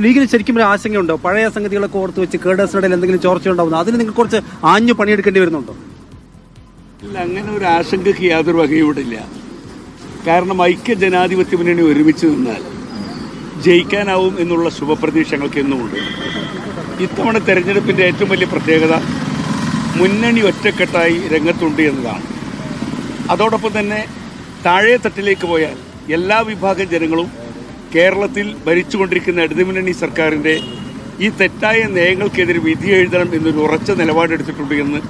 ലീഗിന് ശരിക്കും ഒരു ആശങ്കയുണ്ടോ? പഴയ സംഗതികളൊക്കെ ഓർത്ത് വെച്ച് കേഡേഴ്സിനിടയിൽ എന്തെങ്കിലും ചോർച്ച ഉണ്ടാവുന്നു, അതിന് നിങ്ങൾ കുറച്ച് ആഞ്ഞു പണിയെടുക്കേണ്ടി വരുന്നുണ്ടോ? ഇല്ല, അങ്ങനെ ഒരു ആശങ്കയ്ക്ക് യാതൊരു വകയുമില്ല. കാരണം ഐക്യ ജനാധിപത്യ മുന്നണി ഒരുമിച്ച് നിന്നാൽ ജയിക്കാനാവും എന്നുള്ള ശുഭപ്രതീക്ഷ ഞങ്ങൾക്ക് എന്നുമുണ്ട്. ഇത്തവണ തെരഞ്ഞെടുപ്പിൻ്റെ ഏറ്റവും വലിയ പ്രത്യേകത മുന്നണി ഒറ്റക്കെട്ടായി രംഗത്തുണ്ട് എന്നതാണ്. അതോടൊപ്പം തന്നെ താഴെ തട്ടിലേക്ക് പോയാൽ എല്ലാ വിഭാഗം ജനങ്ങളും കേരളത്തിൽ ഭരിച്ചുകൊണ്ടിരിക്കുന്ന ഇടതുമുന്നണി സർക്കാരിൻ്റെ ഈ തെറ്റായ നയങ്ങൾക്കെതിരെ വിധി എഴുതണം എന്നൊരു ഉറച്ച നിലപാടെടുത്തിട്ടുണ്ട് എന്ന്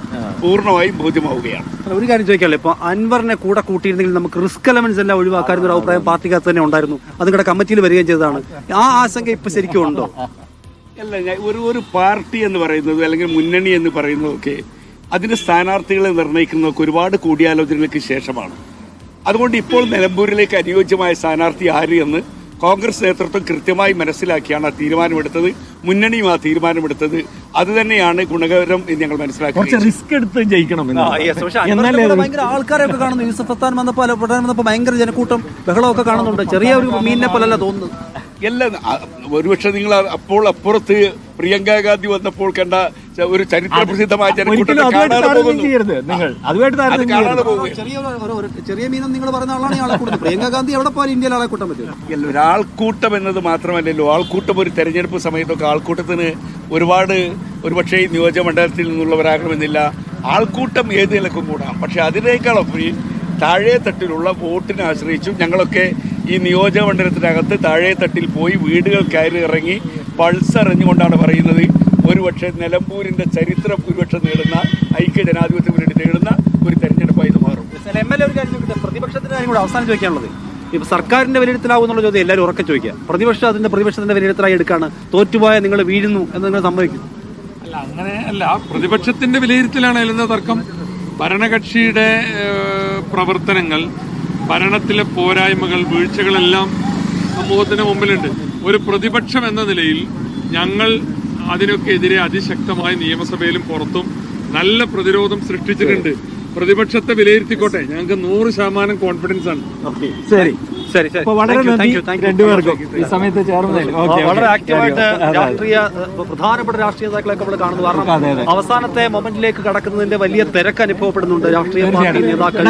പൂർണ്ണമായും ബോധ്യമാവുകയാണ്. ഒരു കാര്യം ചോദിക്കാമല്ലോ, ഇപ്പോൾ അൻവറിനെ കൂടെ കൂട്ടിയിരുന്നെങ്കിൽ നമുക്ക് റിസ്ക് എലമെന്റ്സ് എല്ലാം ഒഴിവാക്കാറുന്ന ഒരു അഭിപ്രായം പാർട്ടിക്കകത്ത് തന്നെ ഉണ്ടായിരുന്നു. അത് നിങ്ങളുടെ കമ്മിറ്റിയിൽ വരികയും ചെയ്തതാണ്. ആ ആശങ്ക ഇപ്പൊ ശരിക്കും ഉണ്ടോ? അല്ല, ഒരു പാർട്ടി എന്ന് പറയുന്നത് അല്ലെങ്കിൽ മുന്നണി എന്ന് പറയുന്നതൊക്കെ അതിന്റെ സ്ഥാനാർത്ഥികളെ നിർണ്ണയിക്കുന്നതൊക്കെ ഒരുപാട് കൂടിയാലോചനകൾക്ക് ശേഷമാണ്. അതുകൊണ്ട് ഇപ്പോൾ നിലമ്പൂരിലേക്ക് അനുയോജ്യമായ സ്ഥാനാർത്ഥി ആര് എന്ന് കോൺഗ്രസ് നേതൃത്വം കൃത്യമായി മനസ്സിലാക്കിയാണ് ആ തീരുമാനമെടുത്തത്. മുന്നണിയും ആ തീരുമാനമെടുത്തത് അത് തന്നെയാണ് ഗുണകരം എന്ന് ഞങ്ങൾ മനസ്സിലാക്കി. റിസ്ക് എടുത്ത് ജയിക്കണം. ഭയങ്കര ആൾക്കാരൊക്കെ കാണുന്നു. യൂസഫ് സത്താൻ വന്നപ്പോ ഭയങ്കര ജനക്കൂട്ടം ബഹളമൊക്കെ കാണുന്നുണ്ട്. ചെറിയ ഒരു മീനിനെ പോലല്ല തോന്നുന്നത്. എല്ലാം ഒരുപക്ഷെ നിങ്ങൾ അപ്പോൾ അപ്പുറത്ത് പ്രിയങ്ക ഗാന്ധി വന്നപ്പോൾ കണ്ട ഒരു ചരിത്ര പ്രസിദ്ധമായ ജനക്കൂട്ടം ചെറിയ മീനം നിങ്ങൾ പറഞ്ഞ ആളാണ് ഈ ആളെക്കൂട്ടം. പ്രിയങ്ക ഗാന്ധി എവിടെ പോയാലും ഇന്ത്യയിൽ ആളെ കൂട്ടാൻ പറ്റും. ഒരാൾക്കൂട്ടം എന്നത് മാത്രമല്ലല്ലോ, ആൾക്കൂട്ടം ഒരു തെരഞ്ഞെടുപ്പ് സമയത്തൊക്കെ ആൾക്കൂട്ടത്തിന് ഒരുപക്ഷെ നിയോജകമണ്ഡലത്തിൽ നിന്നുള്ളവരാകണമെന്നില്ല. ആൾക്കൂട്ടം ഏത് നിലക്കും കൂടാം. പക്ഷെ അതിനേക്കാളൊക്കെ താഴെ തട്ടിലുള്ള വോട്ടിനെ ആശ്രയിച്ചും ഞങ്ങളൊക്കെ ഈ നിയോജകമണ്ഡലത്തിനകത്ത് താഴെ തട്ടിൽ പോയി വീടുകൾ കയറി ഇറങ്ങി പൾസ് അറിഞ്ഞുകൊണ്ടാണ് പറയുന്നത് ഒരുപക്ഷെ നിലമ്പൂരിന്റെ ചരിത്രം ഒരുപക്ഷം നേടുന്ന ഐക്യ ജനാധിപത്യം വേണ്ടി നേടുന്ന ഒരു തെരഞ്ഞെടുപ്പായി ഇത് മാറും. പ്രതിപക്ഷത്തിന്റെ കാര്യം കൂടെ അവസാനം ചോദിക്കാനുള്ളത്, ഇപ്പൊ സർക്കാരിന്റെ വിലയിരുത്തലാവുന്നുള്ള ചോദ്യം എല്ലാവരും ഉറക്കെ ചോദിക്കുക. പ്രതിപക്ഷത്തിന്റെ വിലയിരുത്തലായി എടുക്കാണ്. തോറ്റുപോയ നിങ്ങൾ വീഴുന്നു എന്ന് നിങ്ങൾ സമ്മതിക്കും? അല്ല, അങ്ങനെ അല്ല. പ്രതിപക്ഷത്തിന്റെ വിലയിരുത്തലാണ് അതിലെന്ന തർക്കം. ഭരണകക്ഷിയുടെ പ്രവർത്തനങ്ങൾ, ഭരണത്തിലെ പോരായ്മകൾ, വീഴ്ചകളെല്ലാം സമൂഹത്തിന് മുമ്പിലുണ്ട്. ഒരു പ്രതിപക്ഷം എന്ന നിലയിൽ ഞങ്ങൾ അതിനൊക്കെ എതിരെ അതിശക്തമായി നിയമസഭയിലും പുറത്തും നല്ല പ്രതിരോധം സൃഷ്ടിച്ചിട്ടുണ്ട്. പ്രതിപക്ഷത്തെ വിലയിരുത്തിക്കോട്ടെ, ഞങ്ങൾക്ക് 100% കോൺഫിഡൻസ് ആണ്. ശരി ശരി ശരി, രണ്ടുപേർക്കും ഈ സമയത്ത് ചേർന്നതിൽ വളരെ ആക്റ്റീവായിട്ട് പ്രധാനപ്പെട്ട രാഷ്ട്രീയ നേതാക്കളൊക്കെ നമ്മൾ കാണുന്നു. കാരണം അവസാനത്തെ മൊമെന്റിലേക്ക് കടക്കുന്നതിന്റെ വലിയ തിരക്ക് അനുഭവപ്പെടുന്നുണ്ട് രാഷ്ട്രീയ പാർട്ടി നേതാക്കൾ.